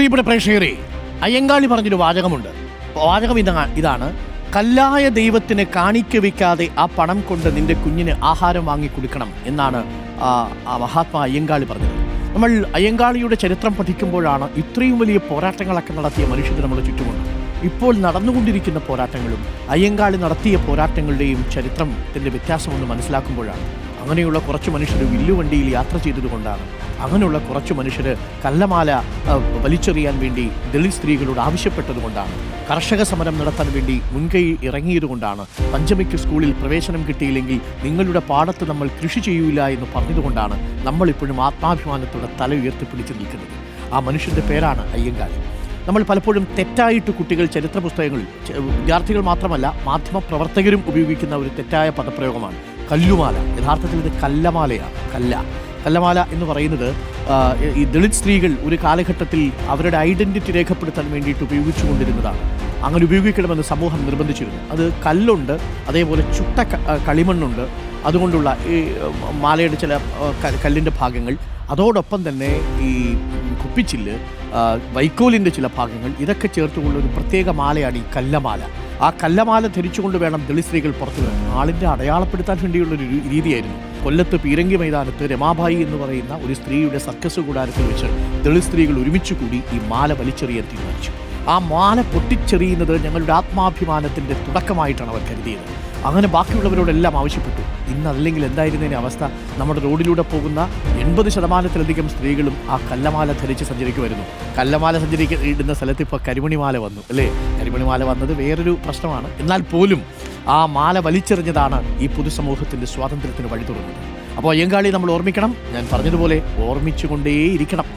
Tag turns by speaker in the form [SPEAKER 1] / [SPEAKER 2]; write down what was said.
[SPEAKER 1] പ്രിയപ്പെട്ട പ്രേക്ഷകരെ, അയ്യങ്കാളി പറഞ്ഞൊരു വാചകമുണ്ട്. വാചകം ഇതാണ്: കല്ലായ ദൈവത്തിന് കാണിക്ക വയ്ക്കാതെ ആ പണം കൊണ്ട് നിന്റെ കുഞ്ഞിന് ആഹാരം വാങ്ങി കൊടുക്കണം എന്നാണ് മഹാത്മാ അയ്യങ്കാളി പറഞ്ഞത്. നമ്മൾ അയ്യങ്കാളിയുടെ ചരിത്രം പഠിക്കുമ്പോഴാണ് ഇത്രയും വലിയ പോരാട്ടങ്ങളൊക്കെ നടത്തിയ മനുഷ്യർ നമ്മുടെ ചുറ്റുമുണ്ട്. ഇപ്പോൾ നടന്നുകൊണ്ടിരിക്കുന്ന പോരാട്ടങ്ങളും അയ്യങ്കാളി നടത്തിയ പോരാട്ടങ്ങളുടെയും ചരിത്രത്തിൻ്റെ വ്യത്യാസമൊന്ന് മനസ്സിലാക്കുമ്പോഴാണ്. അങ്ങനെയുള്ള കുറച്ച് മനുഷ്യർ വില്ലുവണ്ടിയിൽ യാത്ര ചെയ്തതുകൊണ്ടാണ്, അങ്ങനെയുള്ള കുറച്ച് മനുഷ്യർ കല്ലമാല വലിച്ചെറിയാൻ വേണ്ടി ദളിത് സ്ത്രീകളോട് ആവശ്യപ്പെട്ടതുകൊണ്ടാണ്, കർഷക സമരം നടത്താൻ വേണ്ടി മുൻകൈ ഇറങ്ങിയതുകൊണ്ടാണ്, പഞ്ചമിക്ക് സ്കൂളിൽ പ്രവേശനം കിട്ടിയില്ലെങ്കിൽ നിങ്ങളുടെ പാടത്ത് നമ്മൾ കൃഷി ചെയ്യൂല എന്ന് പറഞ്ഞതുകൊണ്ടാണ് നമ്മളിപ്പോഴും ആത്മാഭിമാനത്തോടെ തല ഉയർത്തിപ്പിടിച്ച് നിൽക്കുന്നത്. ആ മനുഷ്യൻ്റെ പേരാണ് അയ്യങ്കാളി. നമ്മൾ പലപ്പോഴും തെറ്റായിട്ട് കുട്ടികൾ ചരിത്ര പുസ്തകങ്ങളിൽ, വിദ്യാർത്ഥികൾ മാത്രമല്ല മാധ്യമപ്രവർത്തകരും ഉപയോഗിക്കുന്ന ഒരു തെറ്റായ പദപ്രയോഗമാണ് കല്ലുമാല. യഥാർത്ഥത്തിൽ ഇത് കല്ലമാലയാണ്. കല്ലമാല എന്ന് പറയുന്നത് ഈ ദളിത് സ്ത്രീകൾ ഒരു കാലഘട്ടത്തിൽ അവരുടെ ഐഡൻറ്റിറ്റി രേഖപ്പെടുത്താൻ വേണ്ടിയിട്ട് ഉപയോഗിച്ചുകൊണ്ടിരുന്നതാണ്. അങ്ങനെ ഉപയോഗിക്കണമെന്ന് സമൂഹം നിർബന്ധിച്ചിരുന്നു. അത് കല്ലുണ്ട്, അതേപോലെ ചുട്ട കളിമണ്ണുണ്ട്, അതുകൊണ്ടുള്ള ഈ മാലയുടെ ചില കല്ലിൻ്റെ ഭാഗങ്ങൾ, അതോടൊപ്പം തന്നെ ഈ കുപ്പിച്ചില്ല്, വൈക്കോലിൻ്റെ ചില ഭാഗങ്ങൾ, ഇതൊക്കെ ചേർത്തുകൊണ്ടുള്ള ഒരു പ്രത്യേക മാലയാണ് ഈ കല്ലമാല. ആ കല്ലമാല ധരിച്ചുകൊണ്ട് വേണം ദളിത് സ്ത്രീകൾ പുറത്തു വരാൻ. ആളിൻ്റെ അടയാളപ്പെടുത്താൻ വേണ്ടിയുള്ളൊരു രീതിയായിരുന്നു. കൊല്ലത്ത് പീരങ്കി മൈതാനത്ത് രമാബായി എന്ന് പറയുന്ന ഒരു സ്ത്രീയുടെ സർക്കസ് കൂടാരത്തിൽ വെച്ച് ദളിത് സ്ത്രീകൾ ഒരുമിച്ച് കൂടി ഈ മാല വലിച്ചെറിയാൻ തീരുമാനിച്ചു. ആ മാല പൊട്ടിച്ചെറിയുന്നത് ഞങ്ങളുടെ ആത്മാഭിമാനത്തിൻ്റെ തുടക്കമായിട്ടാണ് അവർ കരുതിയത്. അങ്ങനെ ബാക്കിയുള്ളവരോടെല്ലാം ആവശ്യപ്പെട്ടു. ഇന്നല്ലെങ്കിൽ എന്തായിരുന്നതിൻ്റെ അവസ്ഥ? നമ്മുടെ റോഡിലൂടെ പോകുന്ന 80% സ്ത്രീകളും ആ കല്ലമാല ധരിച്ച് സഞ്ചരിക്കുമായിരുന്നു. കല്ലമാല ഇടുന്ന സ്ഥലത്ത് ഇപ്പോൾ കരിമണിമാല വന്നു, അല്ലേ? കരിമണിമാല വന്നത് വേറൊരു പ്രശ്നമാണ്. എന്നാൽ പോലും ആ മാല വലിച്ചെറിഞ്ഞതാണ് ഈ പൊതുസമൂഹത്തിൻ്റെ സ്വാതന്ത്ര്യത്തിന് വഴി തുറന്നത്. അപ്പോൾ അയ്യങ്കാളി നമ്മൾ ഓർമ്മിക്കണം. ഞാൻ പറഞ്ഞതുപോലെ ഓർമ്മിച്ചുകൊണ്ടേയിരിക്കണം.